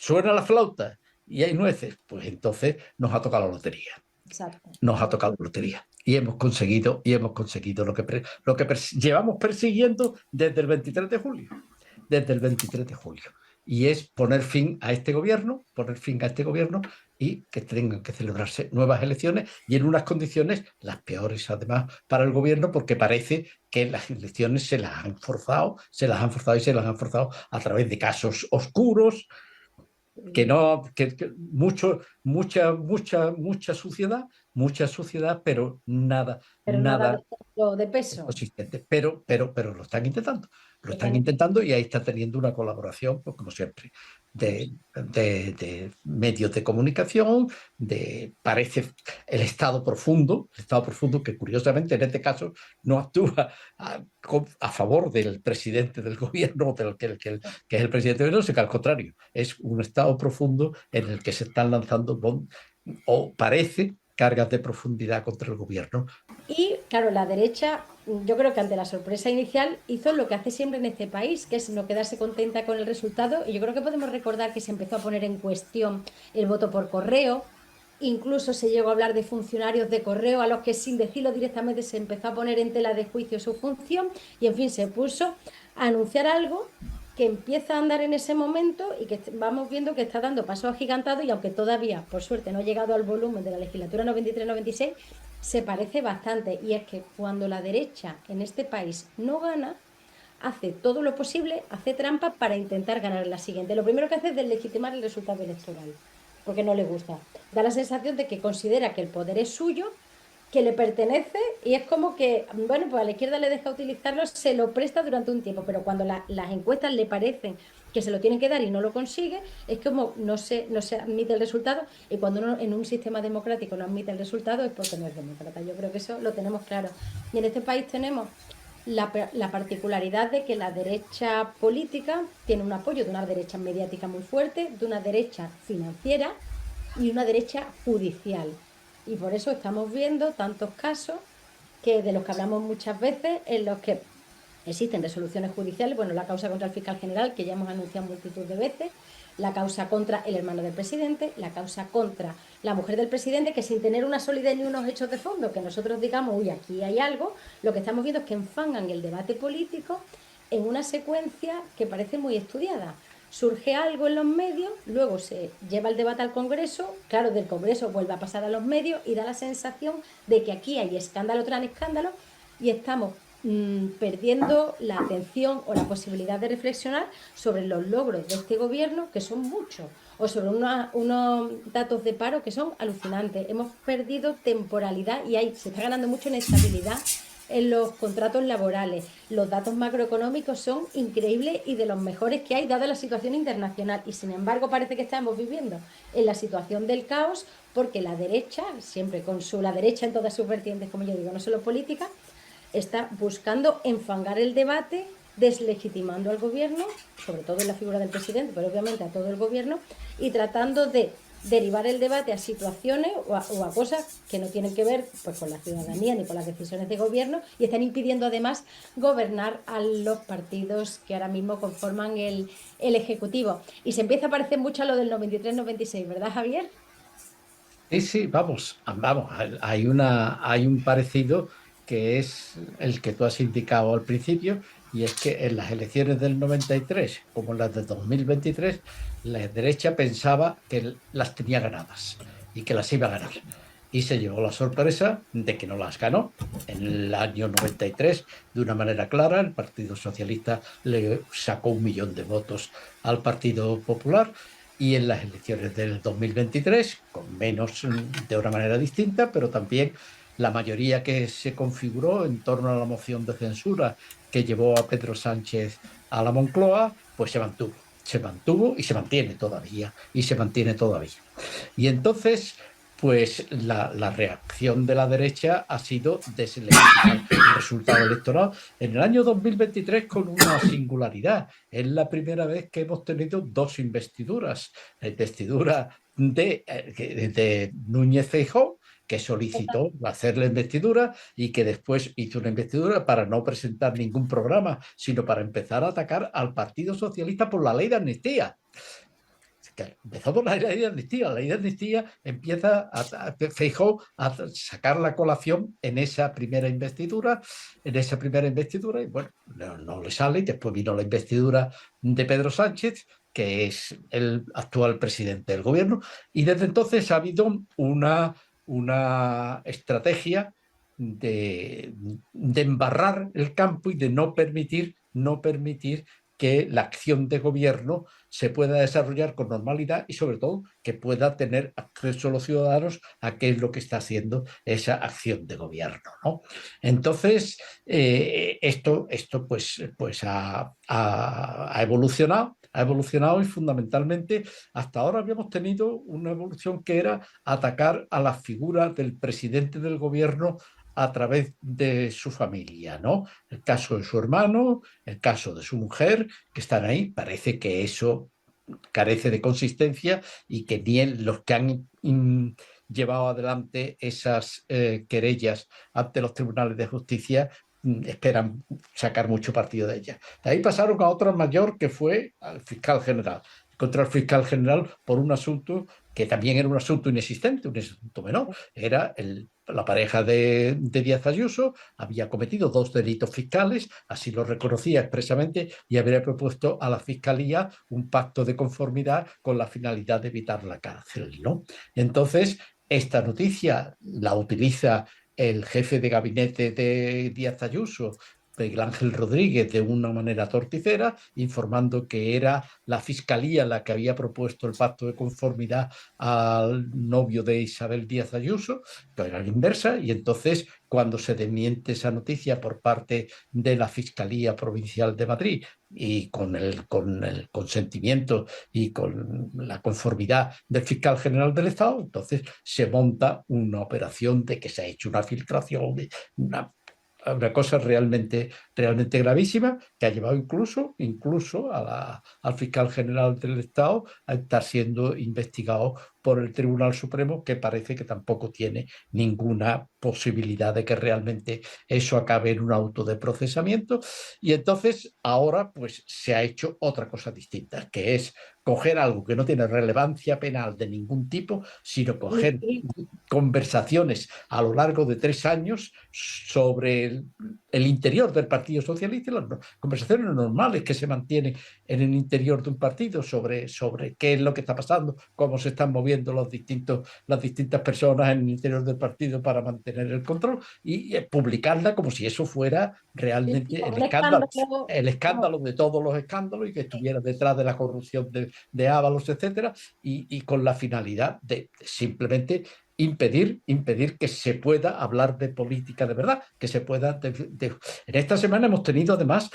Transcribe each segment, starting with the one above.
suena la flauta y hay nueces, pues entonces nos ha tocado la lotería. Exacto. Nos ha tocado la lotería. Y hemos conseguido lo que llevamos persiguiendo desde el 23 de julio. Desde el 23 de julio. Y es poner fin a este gobierno, y que tengan que celebrarse nuevas elecciones y en unas condiciones las peores además para el gobierno, porque parece que las elecciones se las han forzado a través de casos oscuros, que no, mucha suciedad, pero nada, Pero nada de nada ejemplo de peso. consistente. Pero lo están intentando y ahí está teniendo una colaboración, pues, como siempre, de medios de comunicación, parece el Estado profundo que curiosamente en este caso no actúa a favor del presidente del gobierno, que es el presidente del gobierno, sino que al contrario, es un Estado profundo en el que se están lanzando o parece cargas de profundidad contra el gobierno. Y claro, la derecha, yo creo que ante la sorpresa inicial hizo lo que hace siempre en este país, que es no quedarse contenta con el resultado. Y yo creo que podemos recordar que se empezó a poner en cuestión el voto por correo. Incluso se llegó a hablar de funcionarios de correo a los que, sin decirlo directamente, se empezó a poner en tela de juicio su función. Y en fin, se puso a anunciar algo que empieza a andar en ese momento y que vamos viendo que está dando pasos agigantados, y aunque todavía, por suerte, no ha llegado al volumen de la legislatura 93-96, se parece bastante. Y es que cuando la derecha en este país no gana, hace todo lo posible, hace trampa para intentar ganar en la siguiente. Lo primero que hace es deslegitimar el resultado electoral, porque no le gusta. Da la sensación de que considera que el poder es suyo, que le pertenece, y es como que, bueno, pues a la izquierda le deja utilizarlo, se lo presta durante un tiempo, pero cuando las encuestas le parecen que se lo tienen que dar y no lo consigue, es como no se admite el resultado. Y cuando uno en un sistema democrático no admite el resultado es porque no es demócrata. Yo creo que eso lo tenemos claro. Y en este país tenemos la particularidad de que la derecha política tiene un apoyo de una derecha mediática muy fuerte, de una derecha financiera y una derecha judicial. Y por eso estamos viendo tantos casos que de los que hablamos muchas veces, en los que existen resoluciones judiciales. Bueno, la causa contra el fiscal general, que ya hemos anunciado multitud de veces, la causa contra el hermano del presidente, la causa contra la mujer del presidente, que sin tener una solidez ni unos hechos de fondo, que nosotros digamos, uy, aquí hay algo, lo que estamos viendo es que enfangan el debate político en una secuencia que parece muy estudiada. Surge algo en los medios, luego se lleva el debate al Congreso, claro, del Congreso vuelve a pasar a los medios y da la sensación de que aquí hay escándalo tras escándalo y estamos perdiendo la atención o la posibilidad de reflexionar sobre los logros de este gobierno, que son muchos, o sobre unos datos de paro que son alucinantes. Hemos perdido temporalidad y se está ganando mucho en estabilidad en los contratos laborales. Los datos macroeconómicos son increíbles y de los mejores que hay, dada la situación internacional. Y sin embargo parece que estamos viviendo en la situación del caos, porque la derecha, siempre con la derecha en todas sus vertientes, como yo digo, no solo política, está buscando enfangar el debate, deslegitimando al gobierno, sobre todo en la figura del presidente, pero obviamente a todo el gobierno, y tratando de derivar el debate a situaciones o a cosas que no tienen que ver, pues, con la ciudadanía ni con las decisiones de gobierno, y están impidiendo además gobernar a los partidos que ahora mismo conforman el Ejecutivo. Y se empieza a parecer mucho a lo del 93-96, ¿verdad, Javier? Sí, sí, vamos, hay un parecido que es el que tú has indicado al principio, y es que en las elecciones del 93, como en las de 2023, la derecha pensaba que las tenía ganadas y que las iba a ganar. Y se llevó la sorpresa de que no las ganó. En el año 93, de una manera clara, el Partido Socialista le sacó 1 millón de votos al Partido Popular, y en las elecciones del 2023, con menos, de una manera distinta, pero también la mayoría que se configuró en torno a la moción de censura que llevó a Pedro Sánchez a la Moncloa, pues se mantuvo y se mantiene todavía, Y entonces, pues la reacción de la derecha ha sido deslegitimar el resultado electoral en el año 2023 con una singularidad. Es la primera vez que hemos tenido dos investiduras. La investidura de Núñez Feijóo, que solicitó hacer la investidura y que después hizo una investidura para no presentar ningún programa, sino para empezar a atacar al Partido Socialista por la ley de amnistía. empezó por la ley de amnistía. La ley de amnistía empieza Feijóo a sacar la colación en esa primera investidura, y bueno, no le sale. Y después vino la investidura de Pedro Sánchez, que es el actual presidente del gobierno, y desde entonces ha habido una estrategia de embarrar el campo y de no permitir que la acción de gobierno se pueda desarrollar con normalidad y sobre todo que pueda tener acceso a los ciudadanos a qué es lo que está haciendo esa acción de gobierno, ¿no? Entonces, esto pues ha evolucionado y fundamentalmente hasta ahora habíamos tenido una evolución que era atacar a la figura del presidente del gobierno a través de su familia, ¿no? El caso de su hermano, el caso de su mujer, que están ahí. Parece que eso carece de consistencia y que ni los que han llevado adelante esas querellas ante los tribunales de justicia esperan sacar mucho partido de ellas. De ahí pasaron a otra mayor, que fue al fiscal general, contra el fiscal general por un asunto que también era un asunto inexistente, un asunto menor. Era la pareja de Díaz Ayuso, había cometido 2 delitos fiscales, así lo reconocía expresamente, y habría propuesto a la Fiscalía un pacto de conformidad con la finalidad de evitar la cárcel, ¿no? Entonces, esta noticia la utiliza el jefe de gabinete de Díaz Ayuso, Miguel Ángel Rodríguez, de una manera torticera, informando que era la Fiscalía la que había propuesto el pacto de conformidad al novio de Isabel Díaz Ayuso, que era la inversa, y entonces cuando se desmiente esa noticia por parte de la Fiscalía Provincial de Madrid y con el consentimiento y con la conformidad del fiscal general del Estado, entonces se monta una operación de que se ha hecho una filtración, una cosa realmente gravísima, que ha llevado incluso al fiscal general del Estado a estar siendo investigado por el Tribunal Supremo, que parece que tampoco tiene ninguna posibilidad de que realmente eso acabe en un auto de procesamiento. Y entonces ahora pues se ha hecho otra cosa distinta, que es coger algo que no tiene relevancia penal de ningún tipo, sino coger conversaciones a lo largo de 3 años sobre el interior del Partido Socialista, las conversaciones normales que se mantienen en el interior de un partido sobre qué es lo que está pasando, cómo se están moviendo las distintas personas en el interior del partido para mantener el control, y publicarla como si eso fuera realmente Un escándalo. el escándalo de todos los escándalos, y que estuviera detrás de la corrupción de Ábalos, etcétera, y con la finalidad de simplemente impedir que se pueda hablar de política de verdad, que se pueda... En esta semana hemos tenido además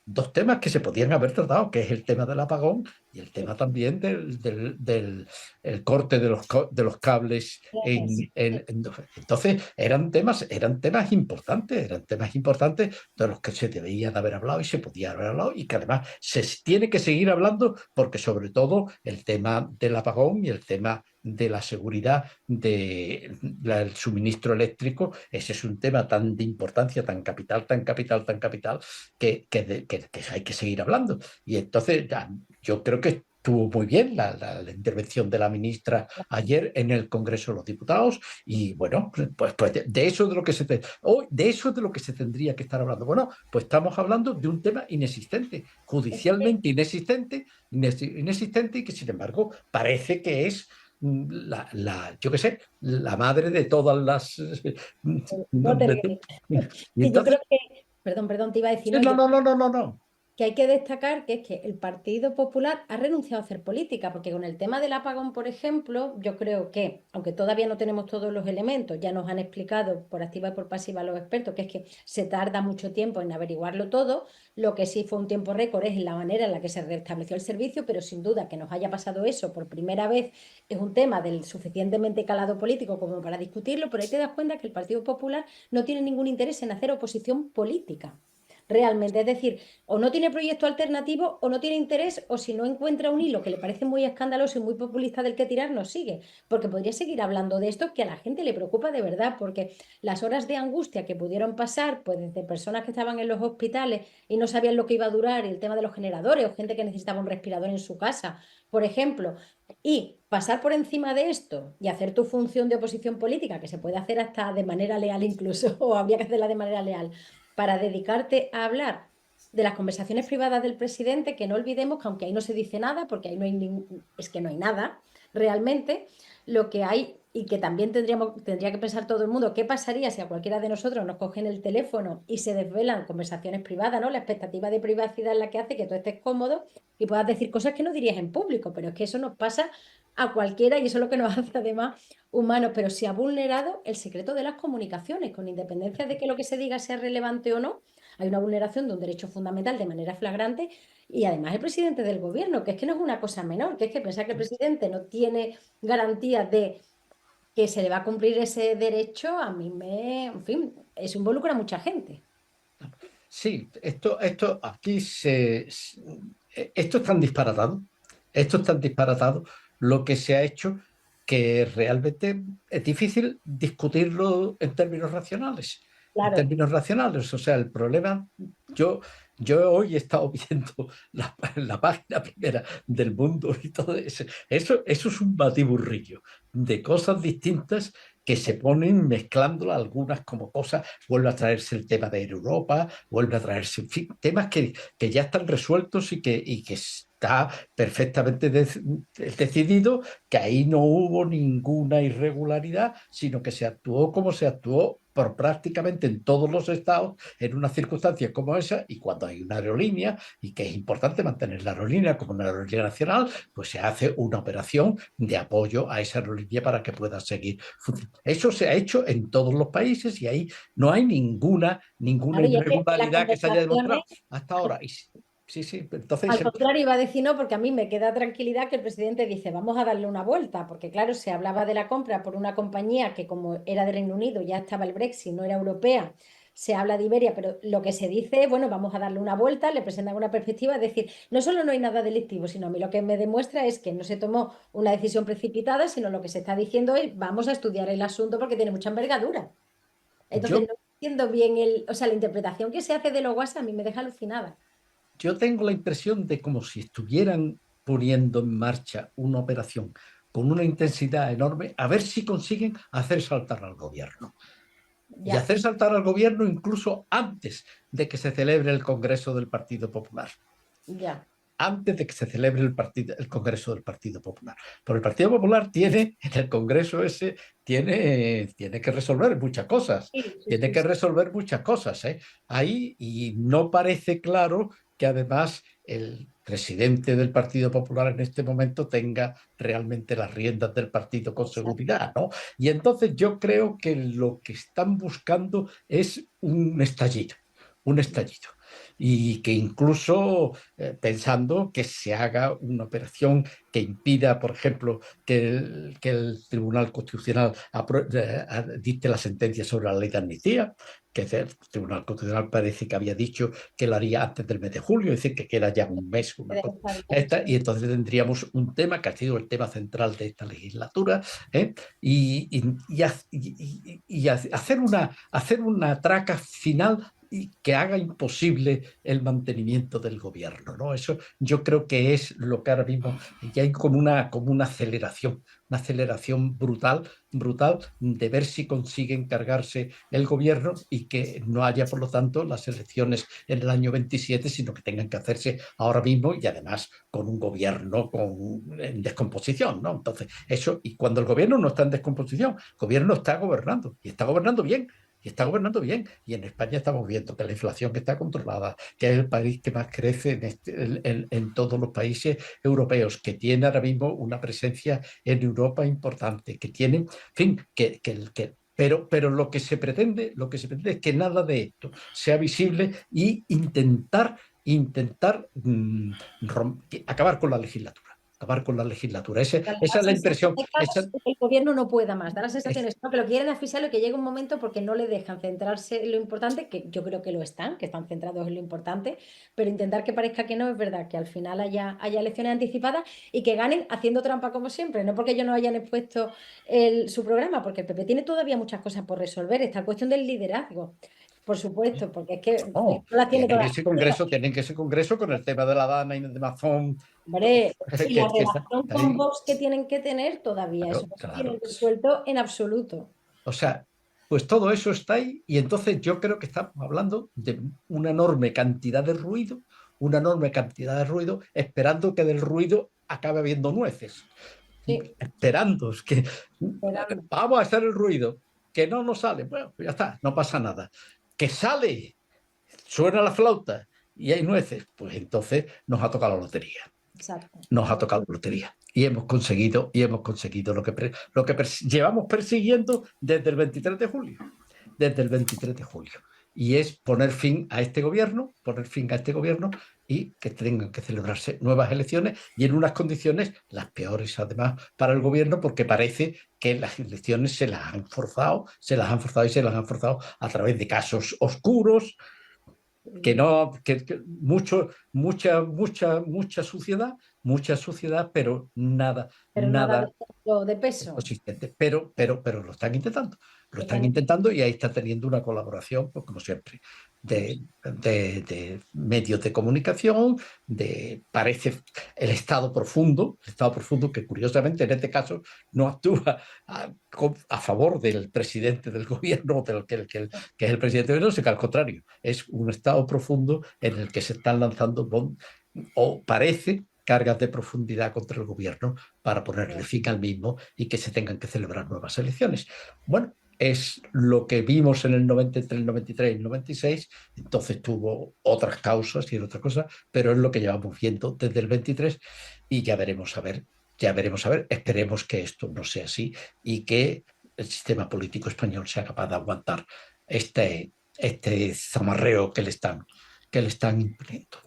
2 temas que se podían haber tratado, que es el tema del apagón y el tema también del el corte de los cables. Entonces eran temas importantes, de los que se debían haber hablado y se podía haber hablado, y que además se tiene que seguir hablando, porque sobre todo el tema del apagón y el tema de la seguridad del suministro eléctrico, ese es un tema tan de importancia, tan capital, que hay que seguir hablando. Y entonces yo creo que estuvo muy bien la intervención de la ministra ayer en el Congreso de los Diputados, y bueno, pues de eso de lo que de eso de lo que se tendría que estar hablando. Bueno, pues estamos hablando de un tema inexistente, judicialmente inexistente, y que sin embargo parece que es yo qué sé, la madre de todas las... No te ríes. Y Que yo entonces, creo que, perdón, te iba a decir, sí, no, no, yo no, no, no, no, no. que hay que destacar que es que el Partido Popular ha renunciado a hacer política, porque con el tema del apagón, por ejemplo, yo creo que, aunque todavía no tenemos todos los elementos, ya nos han explicado por activa y por pasiva los expertos, que es que se tarda mucho tiempo en averiguarlo todo. Lo que sí fue un tiempo récord es la manera en la que se restableció el servicio, pero sin duda que nos haya pasado eso por primera vez es un tema del suficientemente calado político como para discutirlo, pero ahí te das cuenta que el Partido Popular no tiene ningún interés en hacer oposición política. realmente. Es decir, o no tiene proyecto alternativo o no tiene interés, o si no encuentra un hilo que le parece muy escandaloso y muy populista del que tirar, no sigue. Porque podría seguir hablando de esto que a la gente le preocupa de verdad, porque las horas de angustia que pudieron pasar, pues desde personas que estaban en los hospitales y no sabían lo que iba a durar, y el tema de los generadores, o gente que necesitaba un respirador en su casa, por ejemplo, y pasar por encima de esto y hacer tu función de oposición política, que se puede hacer hasta de manera leal incluso, o habría que hacerla de manera leal, para dedicarte a hablar de las conversaciones privadas del presidente, que no olvidemos que aunque ahí no se dice nada, porque ahí no hay es que no hay nada realmente, lo que hay y que también tendría que pensar todo el mundo, ¿qué pasaría si a cualquiera de nosotros nos cogen el teléfono y se desvelan conversaciones privadas, ¿no? La expectativa de privacidad es la que hace que tú estés cómodo y puedas decir cosas que no dirías en público, pero es que eso nos pasa a cualquiera y eso es lo que nos hace además humanos, pero se ha vulnerado el secreto de las comunicaciones, con independencia de que lo que se diga sea relevante o no, hay una vulneración de un derecho fundamental de manera flagrante y además el presidente del gobierno, que es que no es una cosa menor, que es que pensar que el presidente no tiene garantías de que se le va a cumplir ese derecho, a mí en fin, eso involucra a mucha gente. Sí, esto aquí esto es tan disparatado, esto es tan disparatado lo que se ha hecho que realmente es difícil discutirlo en términos racionales. En Claro. términos racionales, o sea, el problema, yo, yo hoy he estado viendo la página primera del Mundo y todo eso. Eso es un batiburrillo de cosas distintas que se ponen mezclándolas algunas como cosas, vuelve a traerse el tema de Europa, vuelve a traerse, en fin, temas que ya están resueltos y que está perfectamente decidido que ahí no hubo ninguna irregularidad, sino que se actuó como se actuó por prácticamente en todos los estados en unas circunstancias como esa, y cuando hay una aerolínea y que es importante mantener la aerolínea como una aerolínea nacional, pues se hace una operación de apoyo a esa aerolínea para que pueda seguir funcionando. Eso se ha hecho en todos los países y ahí no hay ninguna Claro, y es que las irregularidad que se haya conversaciones, demostrado hasta ahora. Y sí, sí, entonces al contrario, iba a decir no, porque a mí me queda tranquilidad que el presidente dice, vamos a darle una vuelta, porque claro, se hablaba de la compra por una compañía que como era de Reino Unido, ya estaba el Brexit, no era europea, se habla de Iberia, pero lo que se dice es, bueno, vamos a darle una vuelta, le presentan una perspectiva, es decir, no solo no hay nada delictivo, sino a mí lo que me demuestra es que no se tomó una decisión precipitada, sino lo que se está diciendo es, vamos a estudiar el asunto porque tiene mucha envergadura. Entonces, yo, no entiendo bien o sea, la interpretación que se hace de los WhatsApp a mí me deja alucinada. yo tengo la impresión de como si estuvieran poniendo en marcha una operación con una intensidad enorme, a ver si consiguen hacer saltar al gobierno. Y Ya, hacer saltar al gobierno incluso antes de que se celebre el Congreso del Partido Popular. ya. Antes de que se celebre el Congreso del Partido Popular. Porque el Partido Popular tiene, en el Congreso ese, tiene que resolver muchas cosas. Sí, sí, Tiene sí, que sí. resolver muchas cosas, ¿eh? Ahí, y no parece claro que además el presidente del Partido Popular en este momento tenga realmente las riendas del partido con Exacto. seguridad, ¿no? Y entonces yo creo que lo que están buscando es un estallido. Y que incluso pensando que se haga una operación que impida, por ejemplo, que el Tribunal Constitucional dicte la sentencia sobre la ley de amnistía, que el Tribunal Constitucional parece que había dicho que lo haría antes del mes de julio, es decir, que queda ya un mes, una Debe cosa estar bien, esta, sí. y entonces tendríamos un tema que ha sido el tema central de esta legislatura, ¿eh? Y hacer una traca final y que haga imposible el mantenimiento del gobierno, ¿no? Eso yo creo que es lo que ahora mismo ya hay como una aceleración brutal, brutal de ver si consiguen cargarse el gobierno y que no haya, por lo tanto, las elecciones en el año 27, sino que tengan que hacerse ahora mismo y además con un gobierno en descomposición, ¿no? Entonces, eso, y cuando el gobierno no está en descomposición, el gobierno está gobernando y está gobernando bien. Y está Sí. gobernando bien. Y en España estamos viendo que la inflación está controlada, que es el país que más crece en todos los países europeos, que tiene ahora mismo una presencia en Europa importante, que tiene, en fin, pero lo que se pretende es que nada de esto sea visible y intentar acabar con la legislatura. acabar con la legislatura. Da Esa la es la sensación impresión. de que el gobierno no pueda más, da la sensación Es- de que lo quieren asfixiar y que llega un momento porque no le dejan centrarse en lo importante, que yo creo que están centrados en lo importante, pero intentar que parezca que no es verdad, que al final haya elecciones anticipadas y que ganen haciendo trampa como siempre, no porque ellos no hayan expuesto su programa, porque el PP tiene todavía muchas cosas por resolver, esta cuestión del liderazgo, por supuesto, porque es que no, no las tiene todas. tienen ese congreso con el tema de la Dana y de Mazón, Hombre, y la que está relación con ahí. Vox que tienen que tener todavía, eso Claro, no se tiene claro. resuelto en absoluto. O sea, pues todo eso está ahí y entonces yo creo que estamos hablando de una enorme cantidad de ruido, una enorme cantidad de ruido, esperando que del ruido acabe habiendo nueces. Sí, Esperando que esperando. vamos a hacer el ruido, que no nos sale, bueno, pues ya está, no pasa nada. Que sale, suena la flauta y hay nueces, pues entonces nos ha tocado la lotería. Exacto. Nos ha tocado la lotería. Y hemos conseguido lo que llevamos persiguiendo desde el 23 de julio. Desde el 23 de julio. Y es poner fin a este gobierno, y que tengan que celebrarse nuevas elecciones y en unas condiciones las peores además para el gobierno porque parece que las elecciones se las han forzado a través de casos oscuros, que no, mucha suciedad, pero nada, Pero nada de, nada de peso. consistente. Pero lo están Están- intentando y ahí está teniendo una colaboración, pues, como siempre, de medios de comunicación, parece el Estado profundo que curiosamente en este caso no actúa a favor del presidente del gobierno, que es el presidente del gobierno, sino que al contrario, es un Estado profundo en el que se están lanzando o parece cargas de profundidad contra el gobierno para ponerle fin al mismo y que se tengan que celebrar nuevas elecciones. Bueno, es lo que vimos en el 93, el 93 y el 96, entonces tuvo otras causas y otras cosas, pero es lo que llevamos viendo desde el 23 y ya veremos a ver, esperemos que esto no sea así y que el sistema político español sea capaz de aguantar este zamarreo que le están imponiendo.